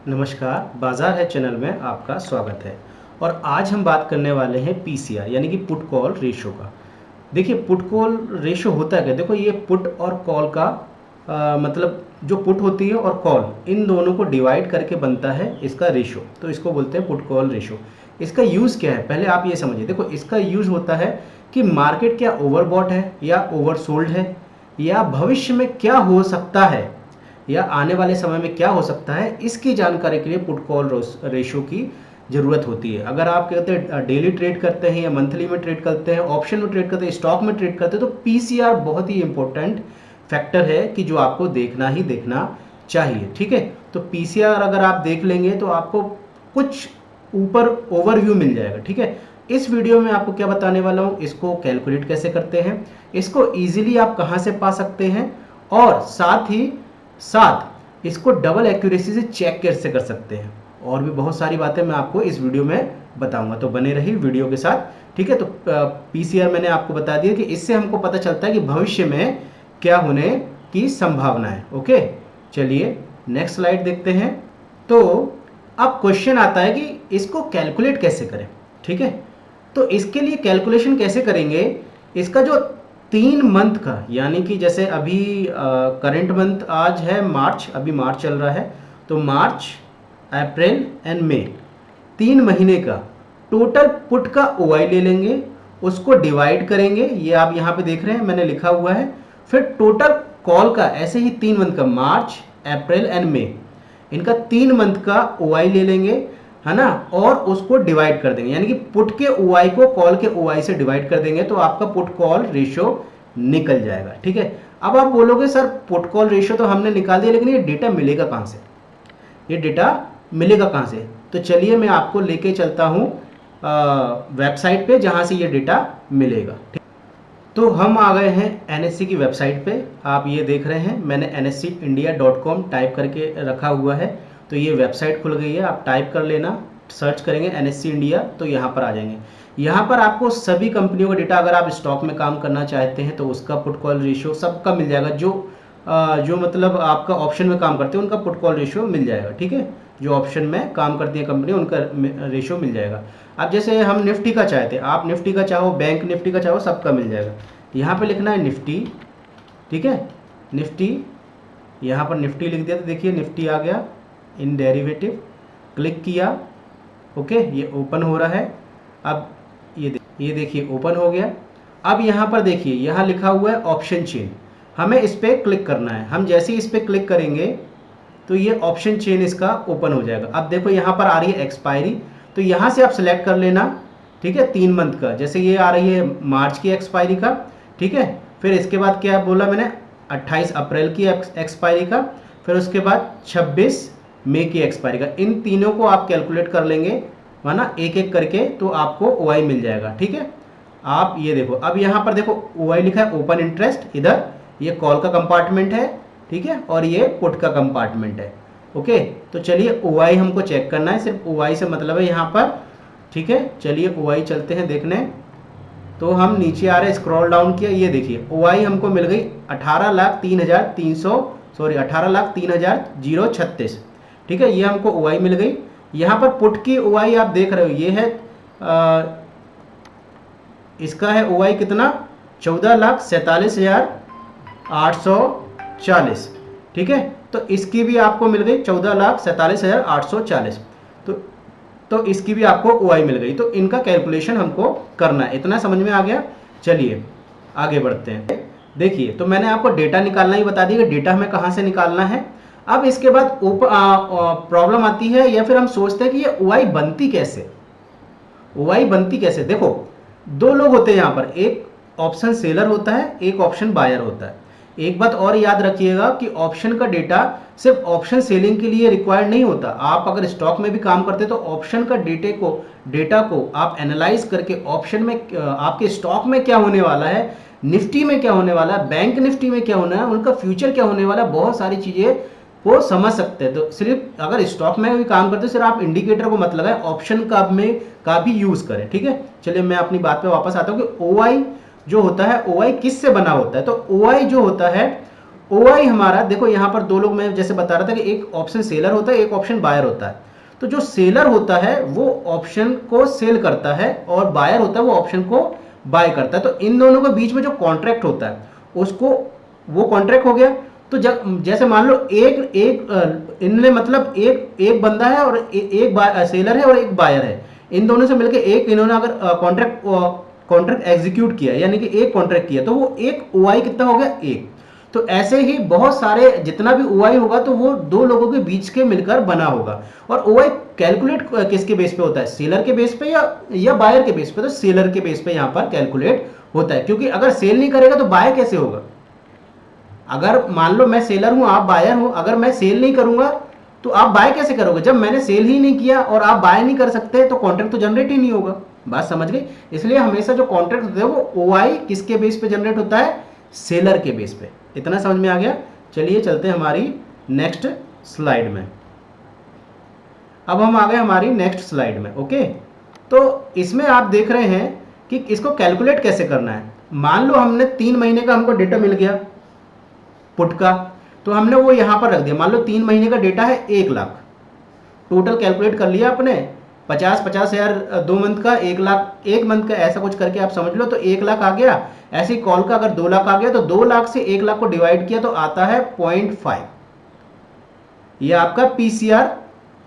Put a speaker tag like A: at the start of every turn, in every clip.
A: नमस्कार, बाज़ार है चैनल में आपका स्वागत है। और आज हम बात करने वाले हैं पीसीआर यानी कि पुट कॉल रेशो का। देखिए पुट कॉल रेशो होता है क्या, देखो ये पुट और कॉल का मतलब जो पुट होती है और कॉल इन दोनों को डिवाइड करके बनता है इसका रेशो, तो इसको बोलते हैं पुट कॉल रेशो। इसका यूज़ क्या है पहले आप ये समझिए। देखो इसका यूज़ होता है कि मार्केट क्या ओवरबॉट है या ओवरसोल्ड है, या भविष्य में क्या हो सकता है या आने वाले समय में क्या हो सकता है, इसकी जानकारी के लिए पुट कॉल रेशो की ज़रूरत होती है। अगर आप कहते हैं डेली ट्रेड करते हैं या मंथली में ट्रेड करते हैं, ऑप्शन में ट्रेड करते हैं, स्टॉक में ट्रेड करते हैं, तो पीसीआर बहुत ही इंपॉर्टेंट फैक्टर है कि जो आपको देखना ही देखना चाहिए। ठीक है, तो पीसीआर अगर आप देख लेंगे तो आपको कुछ ऊपर ओवरव्यू मिल जाएगा। ठीक है, इस वीडियो में आपको क्या बताने वाला हूँ, इसको कैलकुलेट कैसे करते हैं, इसको इजीली आप कहाँ से पा सकते हैं, और साथ ही साथ इसको डबल एक्यूरेसी से चेक कैसे कर सकते हैं, और भी बहुत सारी बातें मैं आपको इस वीडियो में बताऊंगा। तो बने रहिए वीडियो के साथ। ठीक है, तो पीसीआर मैंने आपको बता दिया कि इससे हमको पता चलता है कि भविष्य में क्या होने की संभावना है। ओके, चलिए नेक्स्ट स्लाइड देखते हैं। तो अब क्वेश्चन आता है कि इसको कैलकुलेट कैसे करें। ठीक है, तो इसके लिए कैलकुलेशन कैसे करेंगे, इसका जो 3 मंथ का, यानी कि जैसे अभी करंट मंथ आज है मार्च, अभी मार्च चल रहा है, तो मार्च अप्रैल एंड मई 3 महीने का टोटल पुट का ओआई ले लेंगे, उसको डिवाइड करेंगे, ये आप यहाँ पे देख रहे हैं मैंने लिखा हुआ है। फिर टोटल कॉल का ऐसे ही 3 मंथ का, मार्च अप्रैल एंड मई, इनका 3 मंथ का ओआई ले लेंगे, है ना, और उसको डिवाइड कर देंगे, यानी कि पुट के ओआई को कॉल के ओआई से डिवाइड कर देंगे, तो आपका पुट कॉल रेशियो निकल जाएगा। ठीक है, अब आप बोलोगे सर पुट कॉल रेशियो तो हमने निकाल दिया, लेकिन ये डेटा मिलेगा कहाँ से, ये डेटा मिलेगा कहाँ से? तो चलिए मैं आपको लेके चलता हूँ वेबसाइट पे जहाँ से ये डेटा मिलेगा। तो हम आ गए हैं एनएससी की वेबसाइट पे। आप ये देख रहे हैं मैंने nscindia.com टाइप करके रखा हुआ है, तो ये वेबसाइट खुल गई है। आप टाइप कर लेना, सर्च करेंगे एनएससी इंडिया, तो यहाँ पर आ जाएंगे। यहाँ पर आपको सभी कंपनियों का डेटा, अगर आप स्टॉक में काम करना चाहते हैं तो उसका पुट कॉल रेशियो सबका मिल जाएगा। जो मतलब आपका ऑप्शन में काम करते हैं उनका पुट कॉल रेशियो मिल जाएगा। ठीक है, जो ऑप्शन में काम करती है कंपनी उनका रेशियो मिल जाएगा। अब जैसे हम निफ्टी का चाहते हैं, आप निफ्टी का चाहो, बैंक निफ्टी का चाहो, सबका मिल जाएगा। यहाँ पे लिखना है निफ्टी। ठीक है, निफ्टी, यहाँ पर निफ्टी लिख दिया तो देखिए निफ्टी आ गया इन डेरिवेटिव, क्लिक किया। ओके, ये ओपन हो रहा है। अब ये देखिए ओपन हो गया। अब यहाँ पर देखिए यहाँ लिखा हुआ है ऑप्शन चेन, हमें इस पर क्लिक करना है। हम जैसे ही इस पर क्लिक करेंगे तो ये ऑप्शन चेन इसका ओपन हो जाएगा। अब देखो यहाँ पर आ रही है एक्सपायरी, तो यहाँ से आप सिलेक्ट कर लेना। ठीक है, 3 मंथ का, जैसे ये आ रही है मार्च की एक्सपायरी का। ठीक है, फिर इसके बाद क्या बोला मैंने, 28 अप्रैल की एक्सपायरी का, फिर उसके बाद 26 मई की एक्सपायरी का। इन तीनों को आप कैलकुलेट कर लेंगे, है ना, एक एक करके, तो आपको ओआई मिल जाएगा। ठीक है, आप ये देखो, अब यहाँ पर देखो ओआई लिखा है ओपन इंटरेस्ट, इधर ये कॉल का कंपार्टमेंट है। ठीक है, और ये पुट का कंपार्टमेंट है। ओके, तो चलिए ओआई हमको चेक करना है, सिर्फ ओआई से मतलब है यहाँ पर। ठीक है, चलिए ओआई चलते हैं देखने। तो हम नीचे आ रहे हैं, स्क्रॉल डाउन किया, ये देखिए ओआई हमको मिल गई 18,03,300, सॉरी 18,03,036। ठीक है, ये हमको ओआई मिल गई। यहाँ पर पुट की ओआई आप देख रहे हो, ये है इसका है ओआई कितना, 14,47,840। ठीक है, तो इसकी भी आपको मिल गई 14,47,840। तो इसकी भी आपको ओआई मिल गई। तो इनका कैलकुलेशन हमको करना है, इतना समझ में आ गया। चलिए आगे बढ़ते हैं। देखिए, तो मैंने आपको डेटा निकालना ही बता दिया कि डेटा हमें कहाँ से निकालना है। अब इसके बाद प्रॉब्लम आती है, या फिर हम सोचते हैं कि ये ओआई बनती कैसे, ओआई बनती कैसे। देखो दो लोग होते हैं यहाँ पर, एक ऑप्शन सेलर होता है, एक ऑप्शन बायर होता है। एक बात और याद रखिएगा कि ऑप्शन का डेटा सिर्फ ऑप्शन सेलिंग के लिए रिक्वायर्ड नहीं होता। आप अगर स्टॉक में भी काम करते तो ऑप्शन का डेटा को आप एनालाइज करके ऑप्शन में आपके स्टॉक में क्या होने वाला है, निफ्टी में क्या होने वाला है, बैंक निफ्टी में क्या होना है, उनका फ्यूचर क्या होने वाला है, बहुत सारी चीजें वो समझ सकते हैं। तो सिर्फ अगर स्टॉक में भी काम करते सिर्फ आप इंडिकेटर को मत लगाएं, ऑप्शन का भी यूज करें। ठीक है, चलिए मैं अपनी बात पे वापस आता हूँ कि ओआई जो होता है, ओआई किससे बना होता है। तो ओआई जो होता है ओ आई हमारा देखो यहाँ पर दो लोग, मैं जैसे बता रहा था कि एक ऑप्शन सेलर होता है, एक ऑप्शन बायर होता है। तो जो सेलर होता है वो ऑप्शन को सेल करता है और बायर होता है वो ऑप्शन को बाय करता है। तो इन दोनों के बीच में जो कॉन्ट्रैक्ट होता है उसको, वो कॉन्ट्रैक्ट हो गया। तो जब जैसे मान लो एक एक इनने मतलब एक एक बंदा है और एक सेलर है और एक बायर है, इन दोनों से मिलकर एक इन्होंने अगर कॉन्ट्रैक्ट एग्जीक्यूट किया यानी कि एक कॉन्ट्रैक्ट किया तो वो एक ओआई कितना हो गया, एक। तो ऐसे ही बहुत सारे जितना भी ओआई होगा तो वो दो लोगों के बीच के मिलकर बना होगा। और ओआई कैलकुलेट किसके बेस पे होता है, सेलर के बेस पे या बायर के बेस पे। तो सेलर के बेस पे यहां पर कैलकुलेट होता है, क्योंकि अगर सेल नहीं करेगा तो बाय कैसे होगा। अगर मान लो मैं सेलर हूं आप बायर हो, अगर मैं सेल नहीं करूंगा तो आप बाय कैसे करोगे। जब मैंने सेल ही नहीं किया और आप बाय नहीं कर सकते तो कॉन्ट्रैक्ट तो जनरेट ही नहीं होगा। बात समझ गई। इसलिए हमेशा जो कॉन्ट्रैक्ट होते हैं वो ओआई किसके बेस पे जनरेट होता है, सेलर के बेस पे। इतना समझ में आ गया। चलिए चलते हैं हमारी नेक्स्ट स्लाइड में। अब हम आ गए हमारी नेक्स्ट स्लाइड में। ओके, तो इसमें आप देख रहे हैं कि इसको कैलकुलेट कैसे करना है। मान लो हमने 3 महीने का हमको डेटा मिल गया पुट का, तो हमने वो यहां पर रख दिया। मान लो 3 महीने का डेटा है 1 लाख, टोटल कैलकुलेट कर लिया आपने। 50,000 2 मंथ का, 1 लाख 1 मंथ का, ऐसा कुछ करके आप समझ लो। तो 1 लाख आ गया। ऐसी कॉल का अगर 2 लाख आ गया तो 2 लाख से 1 लाख को डिवाइड किया तो आता है 0.5। ये आपका पीसीआर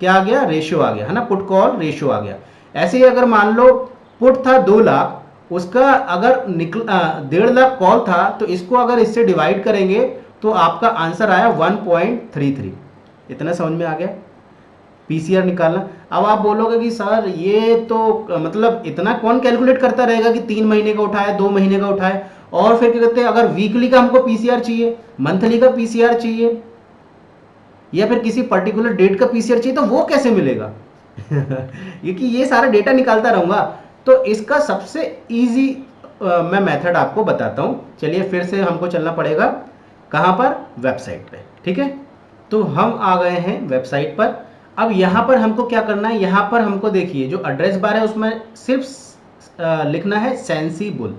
A: क्या आ गया, रेशियो आ गया, है ना, पुट कॉल रेशियो आ गया। ऐसे ही अगर मान लो पुट था 2 लाख, उसका अगर 1.5 लाख कॉल था, तो इसको अगर इससे डिवाइड करेंगे तो आपका आंसर आया 1.33। इतना समझ में आ गया पीसीआर निकालना। अब आप बोलोगे कि सर ये तो मतलब इतना कौन कैलकुलेट करता रहेगा कि 3 महीने का उठाए, 2 महीने का उठाए। और फिर क्या कहते हैं, अगर वीकली का हमको पीसीआर चाहिए, मंथली का पीसीआर चाहिए, या फिर किसी पर्टिकुलर डेट का पीसीआर चाहिए, तो वो कैसे मिलेगा क्योंकि ये सारा डेटा निकालता रहूंगा। तो इसका सबसे इजी मैं मेथड आपको बताता हूं। चलिए फिर से हमको चलना पड़ेगा कहां पर, वेबसाइट पे। ठीक है, तो हम आ गए हैं वेबसाइट पर। अब यहां पर हमको क्या करना है, यहां पर हमको देखिए जो एड्रेस बार है उसमें सिर्फ लिखना है सेंसिबल।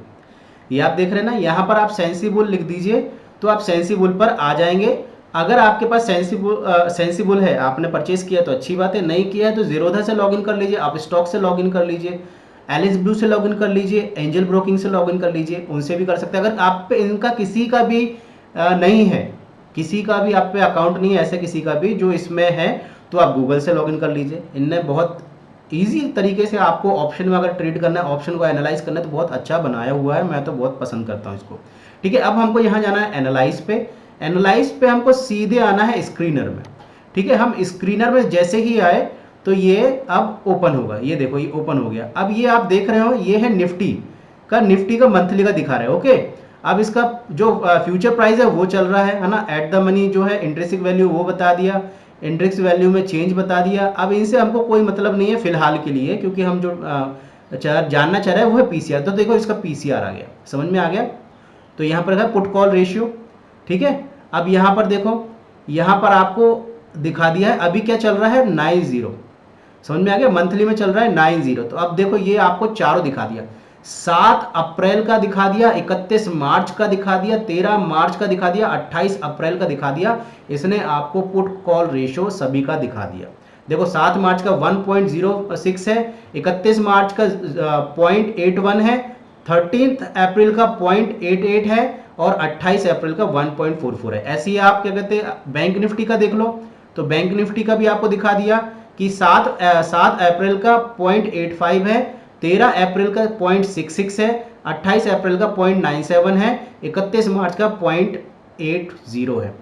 A: ये आप देख रहे हैं ना, यहां पर आप सेंसिबल लिख दीजिए तो आप सेंसिबल पर आ जाएंगे। अगर आपके पास सेंसिबल है, आपने परचेस किया तो अच्छी बात है, नहीं किया है तो जीरोधा से लॉगिन कर लीजिए, आप स्टॉक से लॉगिन कर लीजिए, एलिस ब्लू से लॉगिन कर लीजिए, एंजल ब्रोकिंग से लॉगिन कर लीजिए, उनसे भी कर सकते हैं। अगर आप पे इनका किसी का भी नहीं है, किसी का भी आप पे अकाउंट नहीं है ऐसे किसी का भी जो इसमें है, तो आप गूगल से लॉगिन कर लीजिए। इनने बहुत ईजी तरीके से आपको ऑप्शन में अगर ट्रेड करना है, ऑप्शन को एनालाइज करना है, तो बहुत अच्छा बनाया हुआ है। मैं तो बहुत पसंद करता हूँ इसको। ठीक है, अब हमको यहाँ जाना है एनालाइज पे। एनालाइज पे हमको सीधे आना है स्क्रीनर में। ठीक है, हम स्क्रीनर में जैसे ही आए तो ये अब ओपन होगा। ये देखो ये ओपन हो गया। अब ये आप देख रहे हो ये है निफ्टी का मंथली का दिखा रहा है। ओके, अब इसका जो फ्यूचर प्राइस है वो चल रहा है ना, एट द मनी जो है इंट्रिंसिक वैल्यू वो बता दिया, इंडेक्स वैल्यू में चेंज बता दिया। अब इनसे हमको कोई मतलब नहीं है फिलहाल के लिए, क्योंकि हम जो जानना चाह रहे हैं वो है पीसीआर। तो देखो इसका पीसीआर आ गया, समझ में आ गया। तो यहाँ पर है पुट कॉल रेशियो। ठीक है, अब यहाँ पर देखो, यहाँ पर आपको दिखा दिया है अभी क्या चल रहा है 90, समझ में आ गया। मंथली में चल रहा है 90। तो अब देखो ये आपको चारों दिखा दिया, 7 अप्रैल का दिखा दिया, 31 मार्च का दिखा दिया, 13 मार्च का दिखा दिया, 28 अप्रैल का दिखा दिया। इसने आपको पुट कॉल रेशियो सभी का दिखा दिया। देखो 7 मार्च का 1.06 है, 31 मार्च का 0.81 है, 13 अप्रैल का 0.88 है और 28 अप्रैल का 1.44 है। ऐसे ही आप क्या कहते हैं बैंक निफ्टी का देख लो, तो बैंक निफ्टी का भी आपको दिखा दिया कि 7 अप्रैल का 0.85 है, 13 अप्रैल का 0.66 है, 28 अप्रैल का 0.97 है, 31 मार्च का 0.80 है।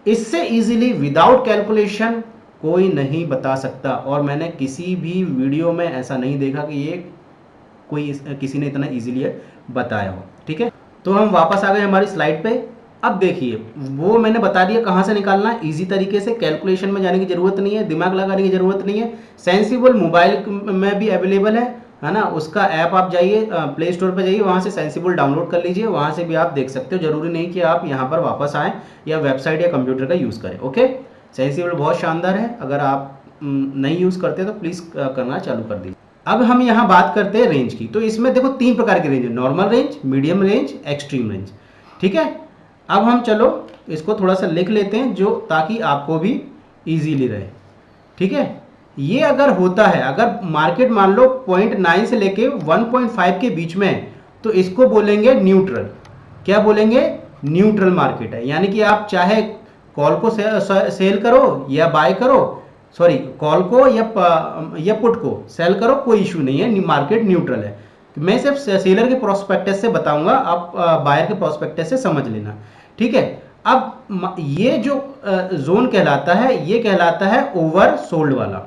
A: इससे इजीली विदाउट कैलकुलेशन कोई नहीं बता सकता, और मैंने किसी भी वीडियो में ऐसा नहीं देखा कि ये कोई किसी ने इतना इजीली बताया हो। ठीक है, तो हम वापस आ गए हमारी स्लाइड पे। अब देखिए वो मैंने बता दिया कहाँ से निकालना है, इजी तरीके से, कैलकुलेशन में जाने की जरूरत नहीं है, दिमाग लगाने की जरूरत नहीं है। सेंसिबल मोबाइल में भी अवेलेबल है ना, उसका ऐप आप जाइए प्ले स्टोर पर जाइए, वहाँ से सेंसिबल डाउनलोड कर लीजिए, वहाँ से भी आप देख सकते हो। जरूरी नहीं कि आप यहाँ पर वापस आएँ या वेबसाइट या कंप्यूटर का यूज़ करें। ओके, सेंसिबल बहुत शानदार है, अगर आप नहीं यूज़ करते तो प्लीज़ करना चालू कर दीजिए। अब हम यहाँ बात करते हैं रेंज की। तो इसमें देखो 3 प्रकार की रेंज है, normal range, medium range, extreme range. ठीक है, अब हम चलो इसको थोड़ा सा लिख लेते हैं जो ताकि आपको भी इजीली रहे। ठीक है, ये अगर होता है, अगर मार्केट मान लो 0.9 से लेके 1.5 के बीच में है, तो इसको बोलेंगे न्यूट्रल। क्या बोलेंगे? न्यूट्रल मार्केट है। यानी कि आप चाहे कॉल को सेल करो या बाय करो, सॉरी कॉल को या पुट को सेल करो, कोई इशू नहीं है, मार्केट न्यूट्रल है। मैं सिर्फ सेलर के प्रोस्पेक्टस से बताऊंगा, आप बायर के प्रोस्पेक्टस से समझ लेना। ठीक है, अब ये जो जोन कहलाता है, ये कहलाता है ओवर सोल्ड वाला।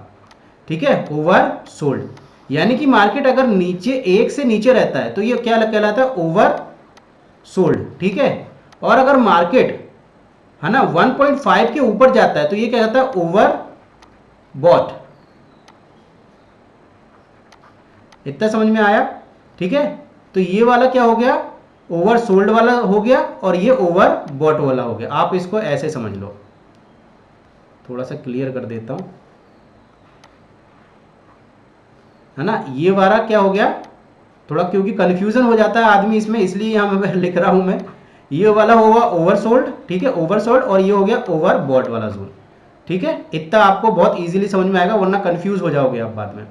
A: ठीक है, ओवर सोल्ड, यानी कि मार्केट अगर नीचे एक से नीचे रहता है तो ये क्या कहलाता है? Over sold. ठीक है, और अगर मार्केट है ना 1.5 के ऊपर जाता है तो ये क्या कहता है? ओवर बॉट। इतना समझ में आया? ठीक है, तो ये वाला क्या हो गया? ओवर सोल्ड वाला हो गया, और ये ओवर बॉट वाला हो गया। आप इसको ऐसे समझ लो, थोड़ा सा क्लियर कर देता हूं, है ना। ये वाला क्या हो गया? थोड़ा क्योंकि कंफ्यूजन हो जाता है आदमी इसमें, इसलिए यहां मैं लिख रहा हूं मैं। ये वाला होगा ओवर सोल्ड, ठीक है, ओवर सोल्ड, और ये हो गया ओवर बॉट वाला जोन। ठीक है, इतना आपको बहुत इजीली समझ में आएगा, वरना कंफ्यूज हो जाओगे आप बाद में।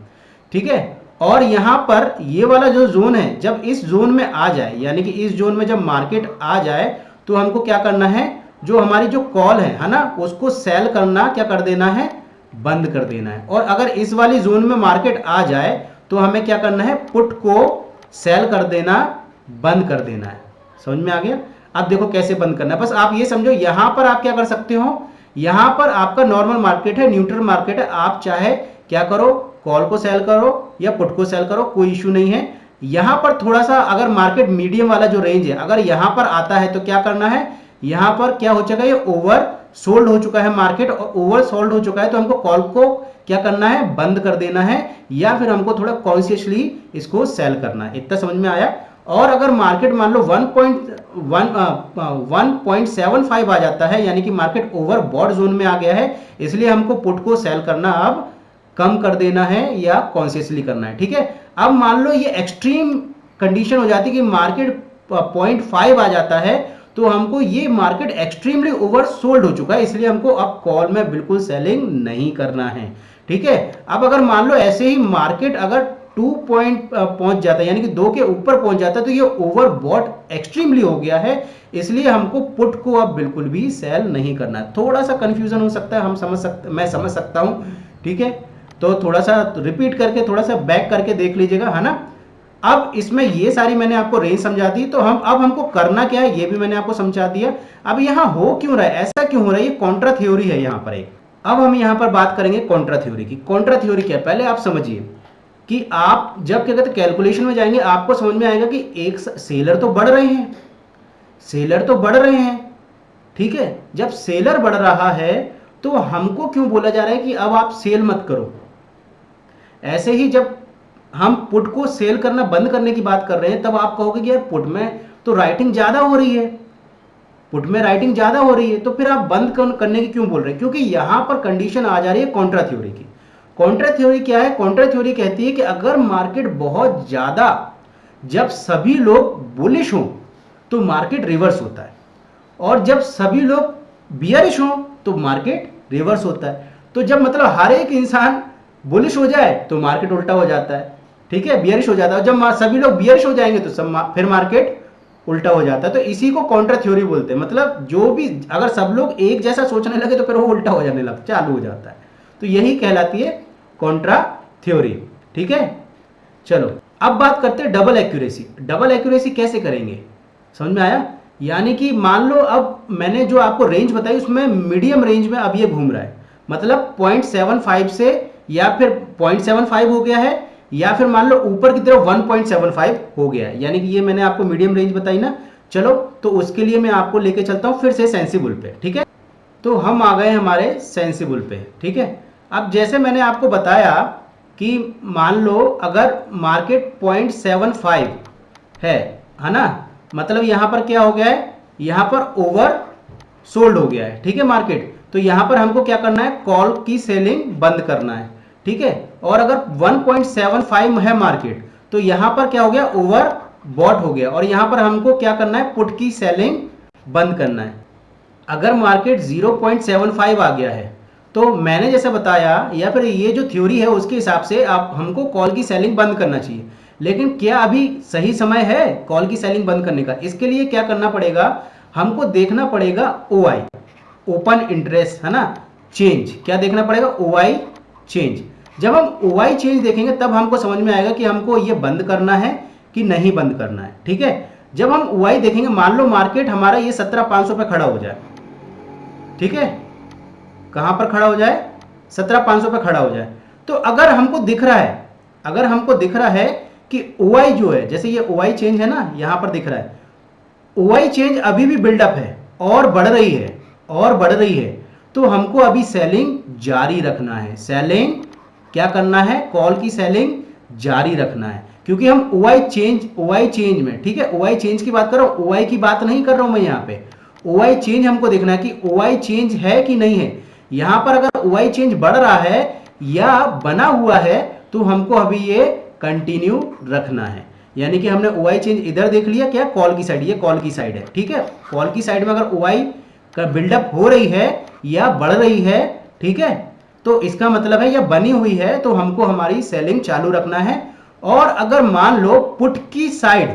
A: ठीक है, और यहां पर ये वाला जो जोन है, जब इस जोन में आ जाए, यानी कि इस जोन में जब मार्केट आ जाए, तो हमको क्या करना है? जो हमारी जो कॉल है ना, उसको सेल करना क्या कर देना है? बंद कर देना है। और अगर इस वाली जोन में मार्केट आ जाए तो हमें क्या करना है? पुट को सेल कर देना, बंद कर देना है। समझ में आ गया? अब देखो कैसे बंद करना है, बस आप ये समझो। यहां पर आप क्या कर सकते हो? यहां पर आपका नॉर्मल मार्केट है, न्यूट्रल मार्केट है, आप चाहे क्या करो? कॉल को सेल करो या पुट को सेल करो, कोई इशू नहीं है। यहां पर थोड़ा सा अगर मार्केट मीडियम वाला जो रेंज है, अगर यहां पर आता है तो क्या करना है? यहां पर क्या हो चुका है? ये ओवर सोल्ड हो चुका है मार्केट, और ओवर सोल्ड हो चुका है तो हमको कॉल को क्या करना है? बंद कर देना है, या फिर हमको थोड़ा कॉन्शियसली इसको सेल करना है। इतना समझ में आया? और अगर मार्केट मान लो 1.75 आ जाता है, यानी कि मार्केट ओवर बॉट जोन में आ गया है, इसलिए हमको पुट को सेल करना अब कम कर देना है या कॉन्शियसली करना है। ठीक है, अब मान लो ये एक्सट्रीम कंडीशन हो जाती है कि मार्केट 0.5 आ जाता है, तो हमको ये मार्केट एक्सट्रीमली ओवर सोल्ड हो चुका है, इसलिए हमको अब कॉल में बिल्कुल सेलिंग नहीं करना है। ठीक है, अब अगर मान लो ऐसे ही मार्केट अगर 2 पॉइंट पहुंच जाता है, यानी कि 2 के ऊपर पहुंच जाता है, तो ये ओवर बॉट एक्सट्रीमली हो गया है, इसलिए हमको पुट को अब बिल्कुल भी सेल नहीं करना है। थोड़ा सा कंफ्यूजन हो सकता है, मैं समझ सकता हूं। ठीक है, तो थोड़ा सा रिपीट करके, थोड़ा सा बैक करके देख लीजिएगा, है ना। अब इसमें ये सारी मैंने आपको रेंज समझा दी, तो अब हमको करना क्या है ये भी मैंने आपको समझा दिया। अब यहां हो क्यों रहा है, ऐसा क्यों हो रहा है? ये कॉन्ट्रा थ्योरी है यहां पर एक। अब हम यहां पर बात करेंगे कॉन्ट्रा थ्योरी की। कॉन्ट्रा थ्योरी क्या है, पहले आप समझिए कि आप जब क्या कहते हैं कैलकुलेशन में जाएंगे, आपको समझ में आएगा कि एक सेलर तो बढ़ रहे हैं, सेलर तो बढ़ रहे हैं। ठीक है, जब सेलर बढ़ रहा है तो हमको क्यों बोला जा रहा है कि अब आप सेल मत करो? ऐसे ही जब हम पुट को सेल करना बंद करने की बात कर रहे हैं, तब आप कहोगे कि यार पुट में तो राइटिंग ज्यादा हो रही है, पुट में राइटिंग ज्यादा हो रही है, तो फिर आप बंद करने की क्यों बोल रहे हैं? क्योंकि यहां पर कंडीशन आ जा रही है कॉन्ट्रा थ्योरी की। कॉन्ट्रा थ्योरी क्या है? कॉन्ट्रा थ्योरी कहती है कि अगर मार्केट बहुत ज्यादा, जब सभी लोग बुलिश हों तो मार्केट रिवर्स होता है, और जब सभी लोग बियरिश हों तो मार्केट रिवर्स होता है। तो जब मतलब हर एक इंसान बुलिश हो जाए तो मार्केट उल्टा हो जाता है। ठीक है, बियरिश हो जाता है। जब सभी लोग बियरिश हो जाएंगे तो फिर मार्केट उल्टा हो जाता है। तो इसी को कॉन्ट्रा थ्योरी बोलते हैं। मतलब जो भी अगर सब लोग एक जैसा सोचने लगे तो फिर वो उल्टा हो जाने लगता, चालू हो जाता है। तो यही कहलाती है कॉन्ट्रा थ्योरी। ठीक है, चलो अब बात करते हैं डबल एक्यूरेसी। डबल एक्यूरेसी कैसे करेंगे, समझ में आया? यानी कि मान लो अब मैंने जो आपको रेंज बताई उसमें मीडियम रेंज में अब ये घूम रहा है, मतलब 0.75 से, या फिर 0.75 हो गया है, या फिर मान लो ऊपर की तरफ 1.75 हो गया है, यानी कि ये मैंने आपको मीडियम रेंज बताई ना। चलो, तो उसके लिए मैं आपको लेके चलता हूं फिर से सेंसिबल पे। ठीक है, तो हम आ गए हमारे सेंसिबल पे। ठीक है, अब जैसे मैंने आपको बताया कि मान लो अगर मार्केट 0.75 है ना, मतलब यहां पर क्या हो गया है, यहां पर ओवर सोल्ड हो गया है। ठीक है, मार्केट, तो यहां पर हमको क्या करना है? कॉल की सेलिंग बंद करना है। ठीक है, और अगर 1.75 है मार्केट, तो यहां पर क्या हो गया? ओवर बॉट हो गया, और यहां पर हमको क्या करना है? पुट की सेलिंग बंद करना है। अगर मार्केट 0.75 आ गया है तो मैंने जैसे बताया या फिर ये जो थ्योरी है उसके हिसाब से आप हमको कॉल की सेलिंग बंद करना चाहिए। लेकिन क्या अभी सही समय है कॉल की सेलिंग बंद करने का? इसके लिए क्या करना पड़ेगा, हमको देखना पड़ेगा OI, ओपन इंटरेस्ट, है ना, चेंज। क्या देखना पड़ेगा? OI change. जब हम OI चेंज देखेंगे तब हमको समझ में आएगा कि हमको ये बंद करना है कि नहीं बंद करना है। ठीक है, जब हम OI देखेंगे, मान लो मार्केट हमारा ये 17,500 पे खड़ा हो जाए, ठीक है, कहां पर खड़ा हो जाए? 17,500 पे खड़ा हो जाए। तो अगर हमको दिख रहा है, अगर हमको दिख रहा है कि OI जो है, जैसे ये OI चेंज है ना, यहां पर दिख रहा है OI चेंज अभी भी बिल्डअप है और बढ़ रही है और बढ़ रही है, तो हमको अभी सेलिंग जारी रखना है। सेलिंग क्या करना है? कॉल की सेलिंग जारी रखना है, क्योंकि हम OI चेंज में, ठीक है, OI चेंज की बात कर रहा हूं, OI की बात नहीं कर रहा हूं मैं यहां पे। OI चेंज हमको देखना है कि OI चेंज है कि नहीं है। यहां पर अगर OI चेंज बढ़ रहा है या बना हुआ है तो हमको अभी ये कंटिन्यू रखना है। यानी कि हमने OI चेंज इधर देख लिया, क्या? कॉल की साइड, ये कॉल की साइड है, ठीक है। कॉल की साइड में अगर OI का बिल्डअप हो रही है या बढ़ रही है, ठीक है, तो इसका मतलब है या बनी हुई है, तो हमको हमारी सेलिंग चालू रखना है। और अगर मान लो पुट की साइड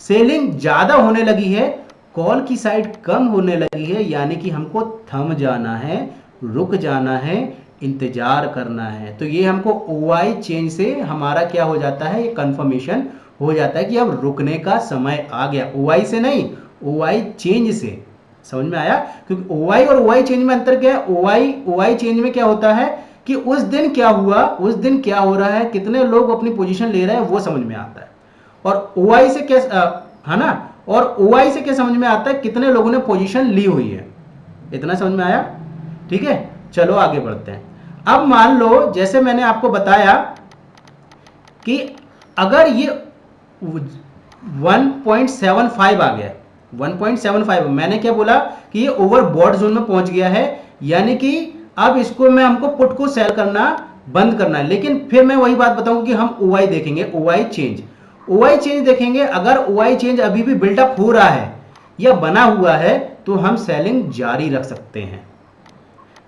A: सेलिंग ज्यादा होने लगी है, कॉल की साइड कम होने लगी है, यानी कि हमको थम जाना है, रुक जाना है, इंतजार करना है। तो ये हमको OI चेंज से हमारा क्या हो जाता है, ये कंफर्मेशन हो जाता है कि अब रुकने का समय आ गया। OI से नहीं, OI चेंज से। समझ में आया? क्योंकि OI और OI चेंज में अंतर क्या है? OI चेंज में क्या होता है कि उस दिन क्या हुआ, उस दिन क्या हो रहा है, कितने लोग अपनी पोजीशन ले रहे हैं, वो समझ में आता है। और OI से क्या, है ना, और OI से क्या समझ में आता है? कितने लोगों ने पोजीशन ली हुई है। इतना समझ में आया? ठीक है, चलो आगे बढ़ते हैं। अब मान लो जैसे मैंने आपको बताया कि अगर ये 1.75 आ गया, 1.75, मैंने क्या बोला कि ये ओवरबॉट जोन में पहुंच गया है, यानी कि अब इसको मैं, हमको पुट को सेल करना बंद करना है। लेकिन फिर मैं वही बात बताऊंगा कि हम OI देखेंगे, OI चेंज देखेंगे। अगर OI चेंज अभी भी बिल्डअप हो रहा है या बना हुआ है तो हम सेलिंग जारी रख सकते हैं,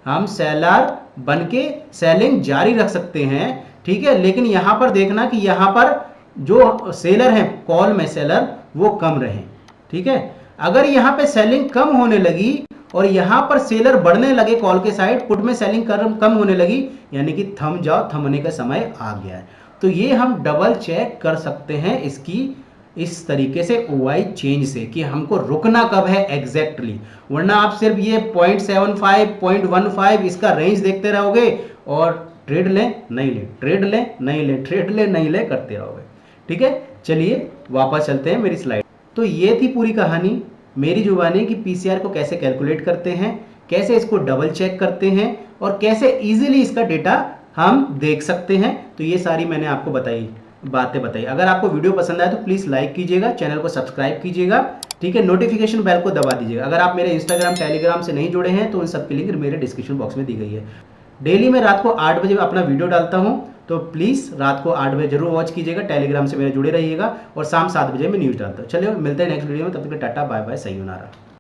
A: हम सेलर बन के सेलिंग जारी रख सकते हैं, ठीक है। लेकिन यहां पर देखना कि यहां पर जो सेलर हैं, कॉल में सेलर, वो कम रहे, ठीक है। अगर यहां पे सेलिंग कम होने लगी और यहां पर सेलर बढ़ने लगे कॉल के साइड, पुट में सेलिंग कम होने लगी, यानी कि थम जाओ, थमने का समय आ गया है। तो ये हम डबल चेक कर सकते हैं इसकी, इस तरीके से OI चेंज से, कि हमको रुकना कब है एग्जैक्टली। वरना आप सिर्फ ये 0.75 0.15 इसका रेंज देखते रहोगे और ट्रेड लें नहीं ले, ट्रेड लें नहीं ले, ट्रेड लें नहीं ले करते रहोगे। ठीक है, चलिए वापस चलते हैं मेरी स्लाइड। तो ये थी पूरी कहानी मेरी जुबानी कि PCR को कैसे कैलकुलेट करते हैं, कैसे इसको डबल चेक करते हैं और कैसे इजीली इसका डेटा हम देख सकते हैं। तो ये सारी मैंने आपको बातें बताई। अगर आपको वीडियो पसंद आए तो प्लीज़ लाइक कीजिएगा, चैनल को सब्सक्राइब कीजिएगा, ठीक है, नोटिफिकेशन बेल को दबा दीजिएगा। अगर आप मेरे इंस्टाग्राम टेलीग्राम से नहीं जुड़े हैं तो उन सबकी लिंक मेरे डिस्क्रिप्शन बॉक्स में दी गई है। डेली मैं रात को 8 बजे अपना वीडियो डालता हूँ, तो प्लीज़ रात को 8 बजे जरूर वॉच कीजिएगा, टेलीग्राम से मेरे जुड़े रहिएगा। और शाम 7 बजे मैं न्यूज़ डालता हूँ। चलिए मिलते हैं नेक्स्ट वीडियो में, तब तक टाटा बाय बाय, सही होना रहा।